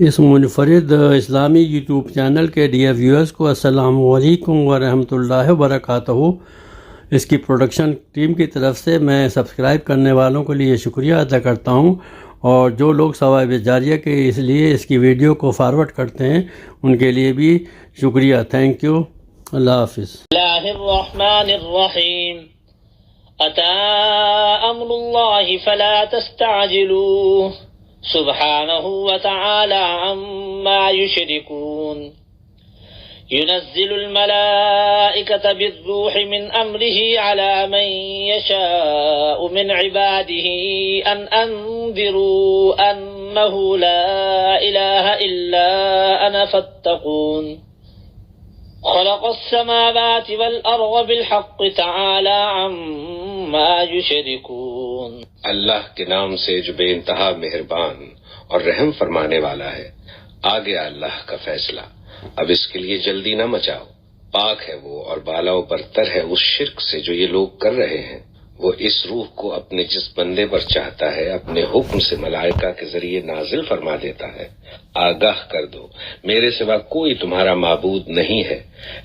اس منفرد اسلامی YouTube channel کے ڈیئر ویورز کو السلام علیکم ورحمۃ اللہ وبرکاتہ۔ اس کی پروڈکشن ٹیم کی طرف سے میں سبسکرائب کرنے والوں کے لیے شکریہ ادا کرتا ہوں، اور جو لوگ ثواب جاریہ کے اس لیے اس کی ویڈیو کو فارورڈ کرتے ہیں ان کے لیے بھی شکریہ۔ Thank you. اللہ حافظ۔ اللہ الرحمن الرحیم۔ اتی امر اللہ فلا تستعجلوه سبحانه وتعالى عما يشركون ينزل الملائكة بالروح من أمره على من يشاء من عباده أن أنذروا أنه لا إله إلا أنا فاتقون خلق السماوات والأرض بالحق تعالى عما يشركون۔ اللہ کے نام سے جو بے انتہا مہربان اور رحم فرمانے والا ہے۔ آ گیا اللہ کا فیصلہ، اب اس کے لیے جلدی نہ مچاؤ۔ پاک ہے وہ اور بالا و برتر ہے اس شرک سے جو یہ لوگ کر رہے ہیں۔ وہ اس روح کو اپنے جس بندے پر چاہتا ہے اپنے حکم سے ملائکہ کے ذریعے نازل فرما دیتا ہے۔ آگاہ کر دو میرے سوا کوئی تمہارا معبود نہیں ہے،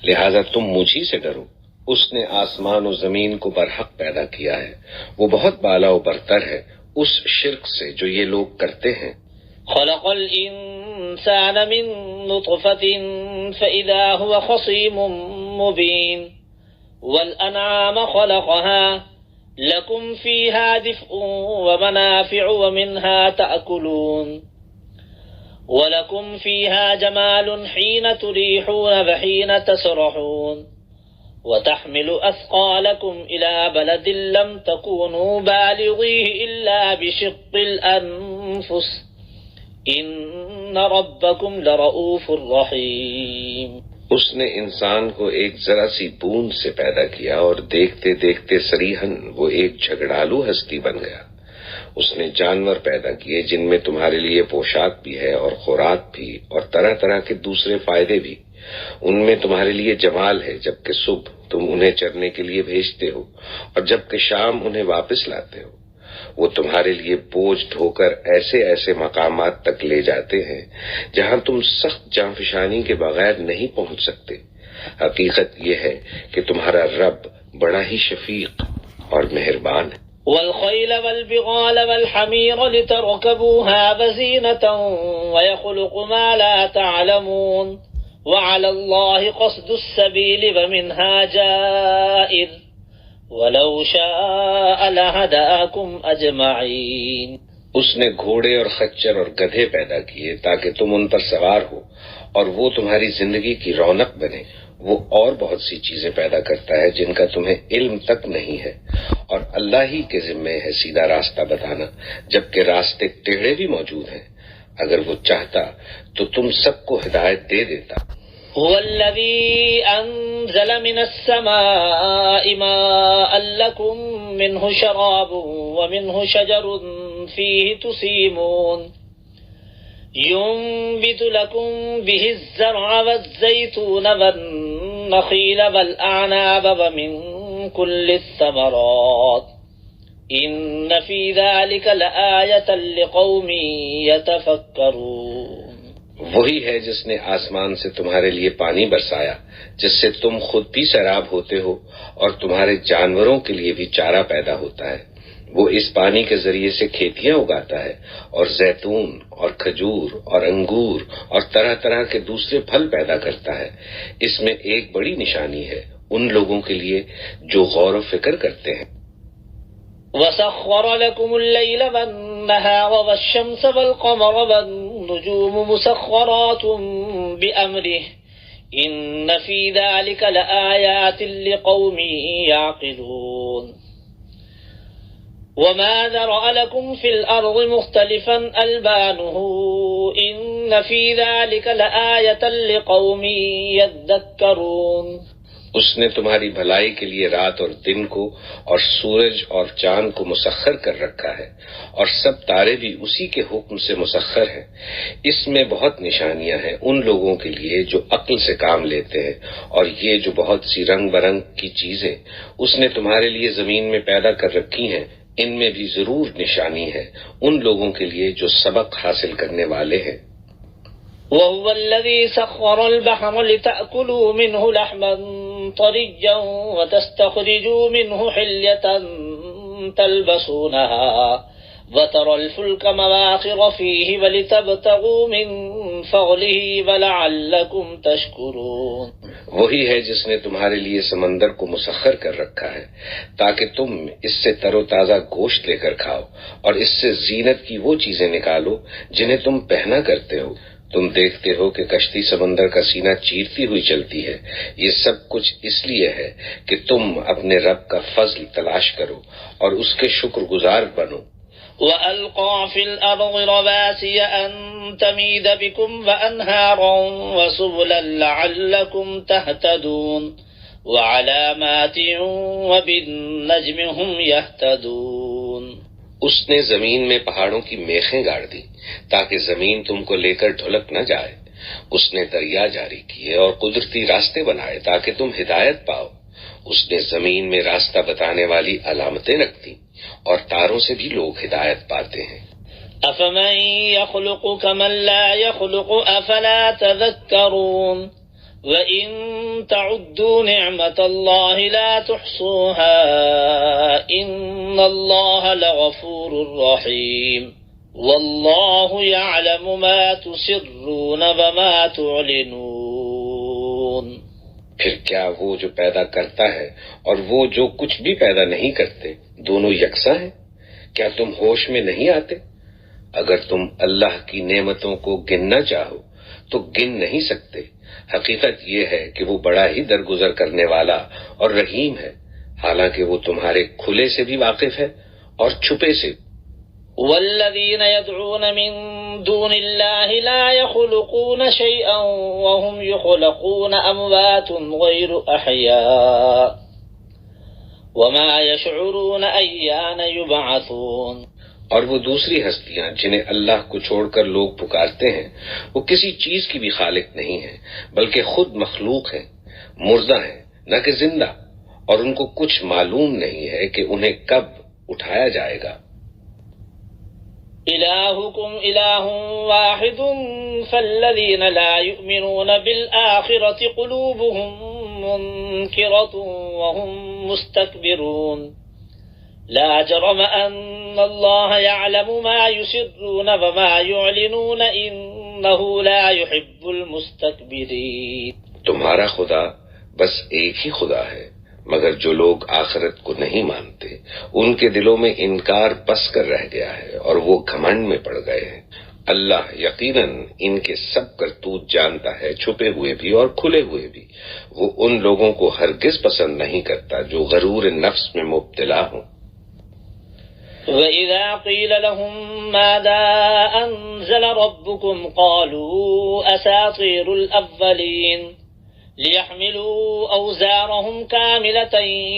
لہذا تم مجھی سے ڈرو۔ اس نے آسمان و زمین کو برحق پیدا کیا ہے، وہ بہت بالا و برتر ہے اس شرک سے جو یہ لوگ کرتے ہیں۔ خلق الانسان من نطفة فإذا هو خصيم مبين والأنعام خلقها لكم فيها دفء ومنافع ومنها تأكلون ولكم فيها جمال حين تريحون وحين تسرحون وتحمل أثقالكم إلى بلد لم تكونوا بالغيه إلا بشق الأنفس إن ربكم لرؤوف رحيم۔ اس نے انسان کو ایک ذرا سی بوند سے پیدا کیا اور دیکھتے دیکھتے سریحن وہ ایک جھگڑالو ہستی بن گیا۔ اس نے جانور پیدا کیے جن میں تمہارے لیے پوشاک بھی ہے اور خوراک بھی اور طرح طرح کے دوسرے فائدے بھی۔ ان میں تمہارے لیے جمال ہے جبکہ صبح تم انہیں چرنے کے لیے بھیجتے ہو اور جبکہ شام انہیں واپس لاتے ہو۔ وہ تمہارے لیے بوجھ ڈھو کر ایسے ایسے مقامات تک لے جاتے ہیں جہاں تم سخت جانفشانی کے بغیر نہیں پہنچ سکتے۔ حقیقت یہ ہے کہ تمہارا رب بڑا ہی شفیق اور مہربان ہے۔ والخيل والبغال والحمير لتركبوها وزينة ويخلق ما لا تعلمون وعلى الله قصد السبيل ومنها جائر ولو شاء لهداكم أجمعين۔ اس نے گھوڑے اور خچر اور گدھے پیدا کیے تاکہ تم ان پر سوار ہو اور وہ تمہاری زندگی کی رونق بنے۔ وہ اور بہت سی چیزیں پیدا کرتا ہے جن کا تمہیں علم تک نہیں ہے، اور اللہ ہی کے ذمے ہے سیدھا راستہ بتانا، جبکہ راستے ٹیڑھے بھی موجود ہیں۔ اگر وہ چاہتا تو تم سب کو ہدایت دے دیتا۔ هو الذي أنزل من السماء ماء لكم منه شراب ومنه شجر فيه تسيمون ينبت لكم به الزرع والزيتون والنخيل والأعناب ومن كل الثمرات إن في ذلك لآية لقوم يتفكرون۔ وہی ہے جس نے آسمان سے تمہارے لیے پانی برسایا جس سے تم خود بھی سیراب ہوتے ہو اور تمہارے جانوروں کے لیے بھی چارہ پیدا ہوتا ہے۔ وہ اس پانی کے ذریعے سے کھیتیاں اگاتا ہے اور زیتون اور کھجور اور انگور اور طرح طرح کے دوسرے پھل پیدا کرتا ہے۔ اس میں ایک بڑی نشانی ہے ان لوگوں کے لیے جو غور و فکر کرتے ہیں۔ وَسَخَّرَ لَكُمُ اللَّيْلَ وَالنَّهَارَ وَالشَّمْسَ وَالْقَمَرَ وَالنُّجُومُ مُسَخَّرَاتٌ بِأَمْرِهِ إِنَّ فِي ذَلِكَ لَآيَاتٍ لِقَوْمٍ يَعْقِلُونَ وَمَا ذَرَأَ لَكُمْ فِي الْأَرْضِ مُخْتَلِفًا أَلْوَانُهُ إِنَّ فِي ذَلِكَ لَآيَةً لِقَوْمٍ يَذَّكَّرُونَ۔ اس نے تمہاری بھلائی کے لیے رات اور دن کو اور سورج اور چاند کو مسخر کر رکھا ہے، اور سب تارے بھی اسی کے حکم سے مسخر ہیں۔ اس میں بہت نشانیاں ہیں ان لوگوں کے لیے جو عقل سے کام لیتے ہیں، اور یہ جو بہت سی رنگ برنگ کی چیزیں اس نے تمہارے لیے زمین میں پیدا کر رکھی ہیں، ان میں بھی ضرور نشانی ہے ان لوگوں کے لیے جو سبق حاصل کرنے والے ہیں۔ وهو الذي سخر البحر لتأكلوا منه لحما طريا وتستخرجوا منه حلية تلبسونها وترى الفلك مواخر فيه ولتبتغوا من فضله ولعلكم تشكرون. وہی ہے جس نے تمہارے لیے سمندر کو مسخر کر رکھا ہے تاکہ تم اس سے تر و تازہ گوشت لے کر کھاؤ اور اس سے زینت کی وہ چیزیں نکالو جنہیں تم پہنا کرتے ہو. تم دیکھتے ہو کہ کشتی سمندر کا سینہ چیرتی ہوئی چلتی ہے. یہ سب کچھ اس لیے ہے کہ تم اپنے رب کا فضل تلاش کرو اور اس کے شکر گزار بنو. وَأَلْقَى فِي الْأَرْضِ رَوَاسِيَ أَن تَمِيدَ بِكُمْ وَأَنْهَارًا وَسُبُلًا لَعَلَّكُمْ تَهْتَدُونَ وَعَلَامَاتٍ وَبِالنَّجْمِ هُمْ يَهْتَدُونَ. اس نے زمین میں پہاڑوں کی میخیں گاڑ دی تاکہ زمین تم کو لے کر ڈھلک نہ جائے. اس نے دریا جاری کیے اور قدرتی راستے بنائے تاکہ تم ہدایت پاؤ. اس نے زمین میں راستہ بتانے والی علامتیں رکھ دی اور تاروں سے بھی لوگ ہدایت پاتے ہیں. أَفَمَن يَخْلُقُ كَمَن لَّا يَخْلُقُ أَفَلَا تَذَكَّرُونَ وَإِن تَعُدُّوا نِعْمَةَ اللَّهِ لَا تُحْصُوهَا إِنَّ اللَّهَ لَغَفُورٌ رَّحِيمٌ. وَاللَّهُ يَعْلَمُ مَا تُسِرُّونَ وَمَا تُعْلِنُونَ. پھر کیا وہ جو پیدا کرتا ہے اور وہ جو کچھ بھی پیدا نہیں کرتے دونوں یکساں ہیں؟ کیا تم ہوش میں نہیں آتے؟ اگر تم اللہ کی نعمتوں کو گننا چاہو تو گن نہیں سکتے. حقیقت یہ ہے کہ وہ بڑا ہی درگزر کرنے والا اور رحیم ہے، حالانکہ وہ تمہارے کھلے سے بھی واقف ہے اور چھپے سے. والذین يدعون من دون اللہ لا يخلقون شيئا وهم يخلقون اموات غیر احیاء وما يشعرون ایان یبعثون. اور وہ دوسری ہستیاں جنہیں اللہ کو چھوڑ کر لوگ پکارتے ہیں وہ کسی چیز کی بھی خالق نہیں ہیں بلکہ خود مخلوق ہیں، مردہ ہیں نہ کہ زندہ، اور ان کو کچھ معلوم نہیں ہے کہ انہیں کب اٹھایا جائے گا. الہکم الہ واحد فالذین لا یؤمنون بالآخرة قلوبهم منکرة وهم مستکبرون. لا جرم ان اللہ یعلم ما یسرون وما یعلنون انہ لا یحب المستکبرین. تمہارا خدا بس ایک ہی خدا ہے، مگر جو لوگ آخرت کو نہیں مانتے ان کے دلوں میں انکار بس کر رہ گیا ہے اور وہ گھمنڈ میں پڑ گئے ہیں. اللہ یقیناً ان کے سب کرتوت جانتا ہے، چھپے ہوئے بھی اور کھلے ہوئے بھی. وہ ان لوگوں کو ہرگز پسند نہیں کرتا جو غرور نفس میں مبتلا ہوں. وَإِذَا قِيلَ لَهُم مَّاذَا أَنزَلَ رَبُّكُمْ قَالُوا أَسَاطِيرُ الْأَوَّلِينَ لِيَحْمِلُوا أَوْزَارَهُمْ كَامِلَةً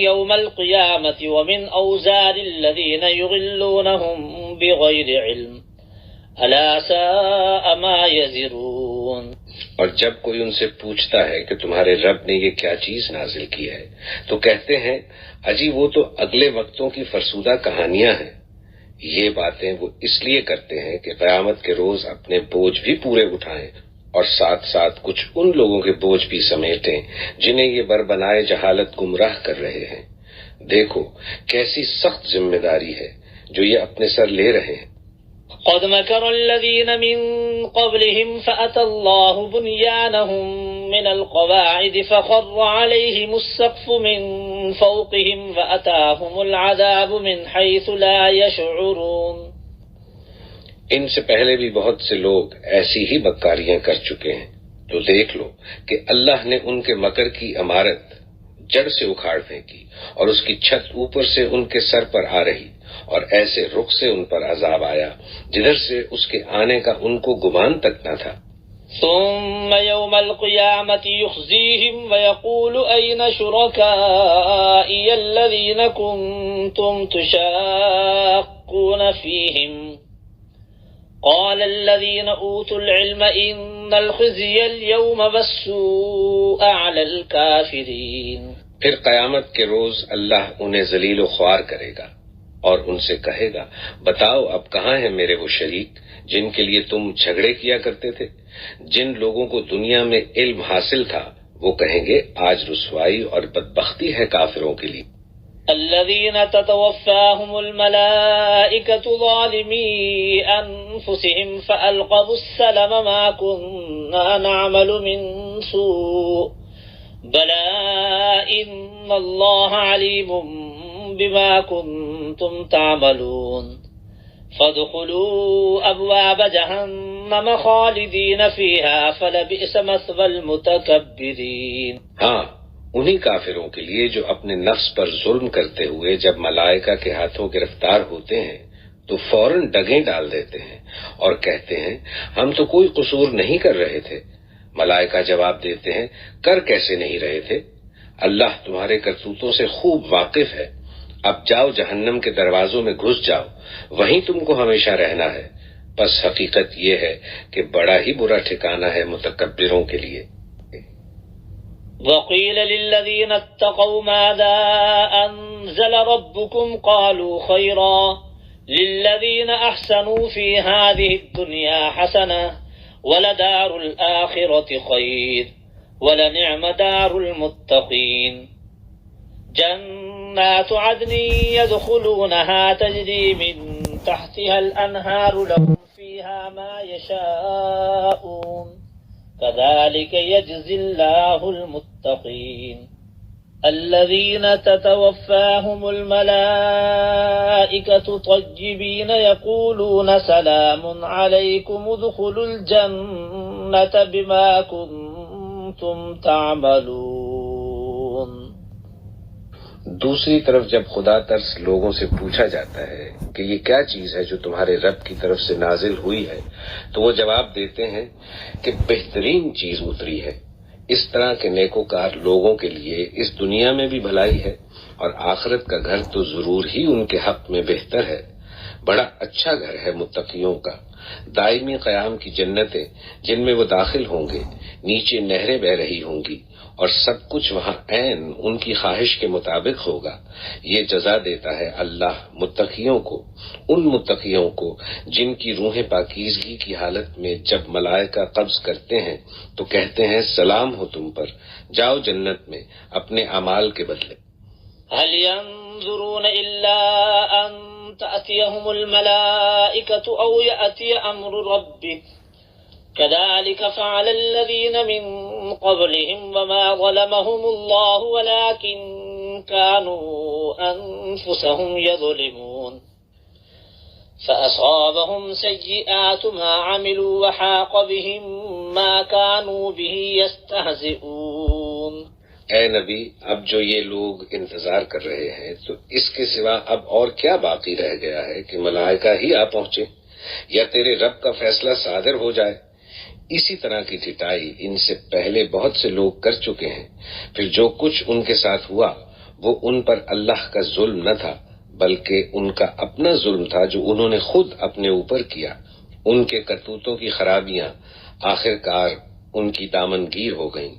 يَوْمَ الْقِيَامَةِ وَمِنْ أَوْزَارِ الَّذِينَ يُضِلُّونَهُم بِغَيْرِ عِلْمٍ أَلَا سَاءَ مَا يَزِرُونَ. اور جب کوئی ان سے پوچھتا ہے کہ تمہارے رب نے یہ کیا چیز نازل کی ہے تو کہتے ہیں اجی وہ تو اگلے وقتوں کی فرسودہ کہانیاں ہیں. یہ باتیں وہ اس لیے کرتے ہیں کہ قیامت کے روز اپنے بوجھ بھی پورے اٹھائیں اور ساتھ ساتھ کچھ ان لوگوں کے بوجھ بھی سمیٹیں جنہیں یہ بربنائے جہالت گمراہ کر رہے ہیں. دیکھو کیسی سخت ذمہ داری ہے جو یہ اپنے سر لے رہے ہیں. قد مكر الذين من قبلهم فأتى الله بنيانهم من القواعد فخر عليهم السقف من فوقهم وأتاهم العذاب من حيث لا يشعرون. ان سے پہلے بھی بہت سے لوگ ایسی ہی مکاریاں کر چکے ہیں. تو دیکھ لو کہ اللہ نے ان کے مکر کی عمارت جڑ سے اکھاڑ پھینکی اور اس کی چھت اوپر سے ان کے سر پر آ رہی اور ایسے رخ سے ان پر عذاب آیا جدھر سے اس کے آنے کا ان کو گمان تک نہ تھا. ثم يوم القيامة يخزيهم ويقول أين شركائي الذين كنتم تشاقون فيهم قال الذين أوتوا العلم إن الخزي اليوم والسوء على الكافرين. پھر قیامت کے روز اللہ انہیں ذلیل و خوار کرے گا اور ان سے کہے گا بتاؤ اب کہاں ہیں میرے وہ شریک جن کے لیے تم جھگڑے کیا کرتے تھے؟ جن لوگوں کو دنیا میں علم حاصل تھا وہ کہیں گے آج رسوائی اور بدبختی ہے کافروں کے لیے۔ الذين تتوفاهم الملائكة ظالمي أنفسهم فألقوا السلم ما كنا نعمل من سوء بلى إن الله عليم بما كنتم تعملون فادخلوا أبواب جهنم خالدين فيها فلبئس مثوى المتكبرين۔ ہاں، انہی کافروں کے لیے جو اپنے نفس پر ظلم کرتے ہوئے جب ملائکہ کے ہاتھوں گرفتار ہوتے ہیں تو فوراً ڈگیں ڈال دیتے ہیں اور کہتے ہیں ہم تو کوئی قصور نہیں کر رہے تھے۔ ملائکہ جواب دیتے ہیں کر کیسے نہیں رہے تھے؟ اللہ تمہارے کرتوتوں سے خوب واقف ہے۔ اب جاؤ جہنم کے دروازوں میں گھس جاؤ، وہیں تم کو ہمیشہ رہنا ہے۔ بس حقیقت یہ ہے کہ بڑا ہی برا ٹھکانہ ہے متکبروں کے لیے۔ وقيل للذين اتقوا ماذا أنزل ربكم قالوا خيرا للذين أحسنوا في هذه الدنيا حسنة ولدار الآخرة خير ولنعم دار المتقين جنات عدن يدخلونها تجري من تحتها الأنهار لهم فيها ما يشاءون كذلك يجزي الله المتقين الذين تتوفاهم الملائكة طيبين يقولون سلام عليكم ادخلوا الجنة بما كنتم تعملون۔ دوسری طرف جب خدا ترس لوگوں سے پوچھا جاتا ہے کہ یہ کیا چیز ہے جو تمہارے رب کی طرف سے نازل ہوئی ہے تو وہ جواب دیتے ہیں کہ بہترین چیز اتری ہے۔ اس طرح کے نیکوکار لوگوں کے لیے اس دنیا میں بھی بھلائی ہے اور آخرت کا گھر تو ضرور ہی ان کے حق میں بہتر ہے۔ بڑا اچھا گھر ہے متقیوں کا، دائمی قیام کی جنتیں جن میں وہ داخل ہوں گے، نیچے نہریں بہ رہی ہوں گی اور سب کچھ وہاں عین ان کی خواہش کے مطابق ہوگا۔ یہ جزا دیتا ہے اللہ متقیوں کو، ان متقیوں کو جن کی روحیں پاکیزگی کی حالت میں جب ملائکہ قبض کرتے ہیں تو کہتے ہیں سلام ہو تم پر، جاؤ جنت میں اپنے اعمال کے بدلے۔ هل ينظرون إلا أن تأتيهم الملائكة أو يأتي أمر ربك كذلك فعل الذين من قبلهم وما ظلمهم الله ولكن كانوا أنفسهم يظلمون فأصابهم سيئات ما عملوا وحاق بهم ما كانوا به يستهزئون۔ اے نبی، اب جو یہ لوگ انتظار کر رہے ہیں تو اس کے سوا اب اور کیا باقی رہ گیا ہے کہ ملائکہ ہی آ پہنچے یا تیرے رب کا فیصلہ صادر ہو جائے۔ اسی طرح کی ٹھٹائی ان سے پہلے بہت سے لوگ کر چکے ہیں، پھر جو کچھ ان کے ساتھ ہوا وہ ان پر اللہ کا ظلم نہ تھا بلکہ ان کا اپنا ظلم تھا جو انہوں نے خود اپنے اوپر کیا۔ ان کے کرتوتوں کی خرابیاں آخر کار ان کی دامن گیر ہو گئیں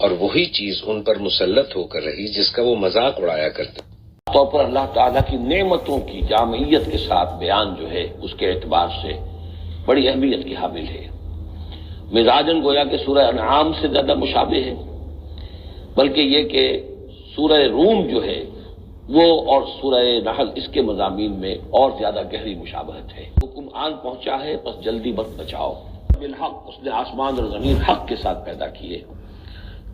اور وہی چیز ان پر مسلط ہو کر رہی جس کا وہ مذاق اڑایا کرتے۔ طور پر اللہ تعالیٰ کی نعمتوں کی جامعیت کے ساتھ بیان جو ہے اس کے اعتبار سے بڑی اہمیت کی حامل ہے۔ مزاجن گویا کہ سورہ انعام سے زیادہ مشابہ ہے، بلکہ یہ کہ سورہ روم جو ہے وہ اور سورہ نحل اس کے مضامین میں اور زیادہ گہری مشابہت ہے۔ حکم آن پہنچا ہے بس جلدی مت بچاؤ بالحق، اس نے آسمان اور زمین حق کے ساتھ پیدا کیے۔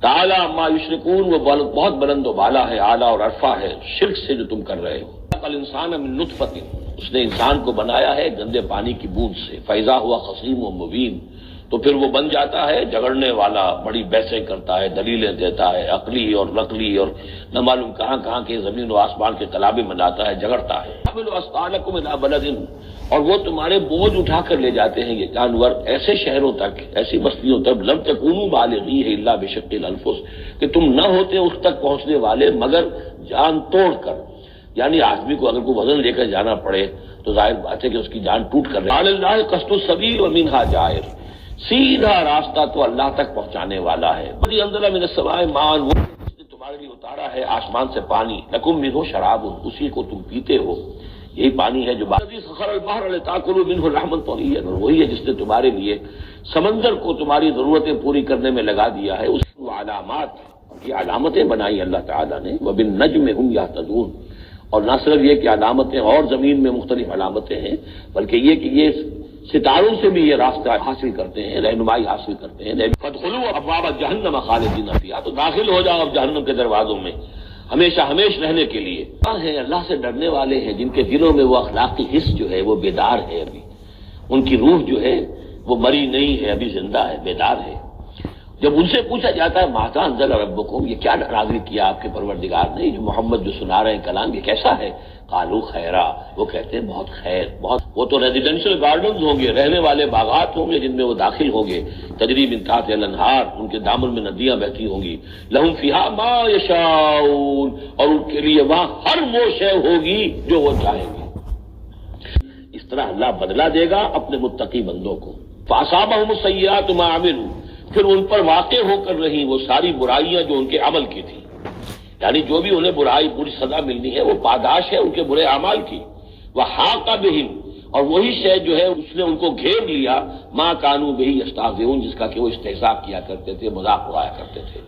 تعالی عما یشرکون، وہ بہت بلند و بالا ہے، اعلیٰ اور عرفہ ہے شرک سے جو تم کر رہے ہو۔ الانسان من نطفۃ، اس نے انسان کو بنایا ہے گندے پانی کی بوند سے، فاذا ہوا خصیم و مبین، تو پھر وہ بن جاتا ہے جھگڑنے والا، بڑی بحثیں کرتا ہے، دلیلیں دیتا ہے، عقلی اور نقلی اور نہ معلوم کہاں کہاں کے زمین و آسمان کے تلابے بناتا ہے، جھگڑتا ہے۔ حملوا اثقالکم الی بلد، اور وہ تمہارے بوجھ اٹھا کر لے جاتے ہیں یہ جانور ایسے شہروں تک، ایسی بستیوں تک، لم تکونوا بالغیہ الا بشق الانفس، کہ تم نہ ہوتے اس تک پہنچنے والے مگر جان توڑ کر، یعنی آدمی کو اگر کوئی وزن لے کر جانا پڑے تو ظاہر بات ہے کہ اس کی جان ٹوٹ کر رہے۔ علی اللہ قصد السبیل ومنھا جائر، سیدھا راستہ تو اللہ تک پہنچانے والا ہے۔ الذی انزل من السماء ماء، وہ جس نے تمہارے لیے اتارا ہے آسمان سے پانی، لکم منہ شراب، اسی کو تم پیتے ہو۔ یہی پانی ہے جو سخر البحر لتاکلوا منہ لحما طریا، اور وہی ہے جس نے تمہارے لیے سمندر کو تمہاری ضرورتیں پوری کرنے میں لگا دیا ہے. اس علامات، یہ علامتیں بنائی اللہ تعالیٰ نے. وبالنجم هم یہتدون، اور نہ صرف یہ کہ علامتیں اور زمین میں مختلف علامتیں ہیں، بلکہ یہ کہ یہ ستاروں سے بھی یہ راستہ حاصل کرتے ہیں، رہنمائی حاصل کرتے ہیں. فادخلوا ابواب جہنم خالدین فیہا، تو داخل ہو جاؤ اب جہنم کے دروازوں میں ہمیشہ ہمیش رہنے کے لیے. ہیں اللہ سے ڈرنے والے ہیں جن کے دلوں میں وہ اخلاقی حس جو ہے وہ بیدار ہے، ابھی ان کی روح جو ہے وہ مری نہیں ہے، ابھی زندہ ہے، بیدار ہے. جب ان سے پوچھا جاتا ہے ماذا انزل ربکم، یہ کیا نازل کیا آپ کے پروردگار نے، جو محمد جو سنا رہے ہیں کلام یہ کیسا ہے؟ قالوا خیرا، وہ کہتے ہیں بہت خیر، بہت. وہ تو ریزیڈینشل گارڈنز ہوں گے، رہنے والے باغات ہوں گے جن میں وہ داخل ہوں گے. تجری من تحتہا الانہار، ان کے دامن میں ندیاں بہتی ہوں گی. لہم فیہا ما یشاؤون، اور ان کے لیے وہاں ہر وہ شے ہوگی جو وہ چاہیں گے. اس طرح اللہ بدلہ دے گا اپنے متقی بندوں کو. فاصابہم السیئات ما عملوا، پھر ان پر واقع ہو کر رہی وہ ساری برائیاں جو ان کے عمل کی تھی، یعنی جو بھی انہیں برائی بری سزا ملنی ہے وہ پاداش ہے ان کے برے اعمال کی. وحاق بہم، اور وہی شے جو ہے اس نے ان کو گھیر لیا، ما کانوا بہ یستہزئون، جس کا کہ وہ استہزاء کیا کرتے تھے، مذاق اڑایا کرتے تھے.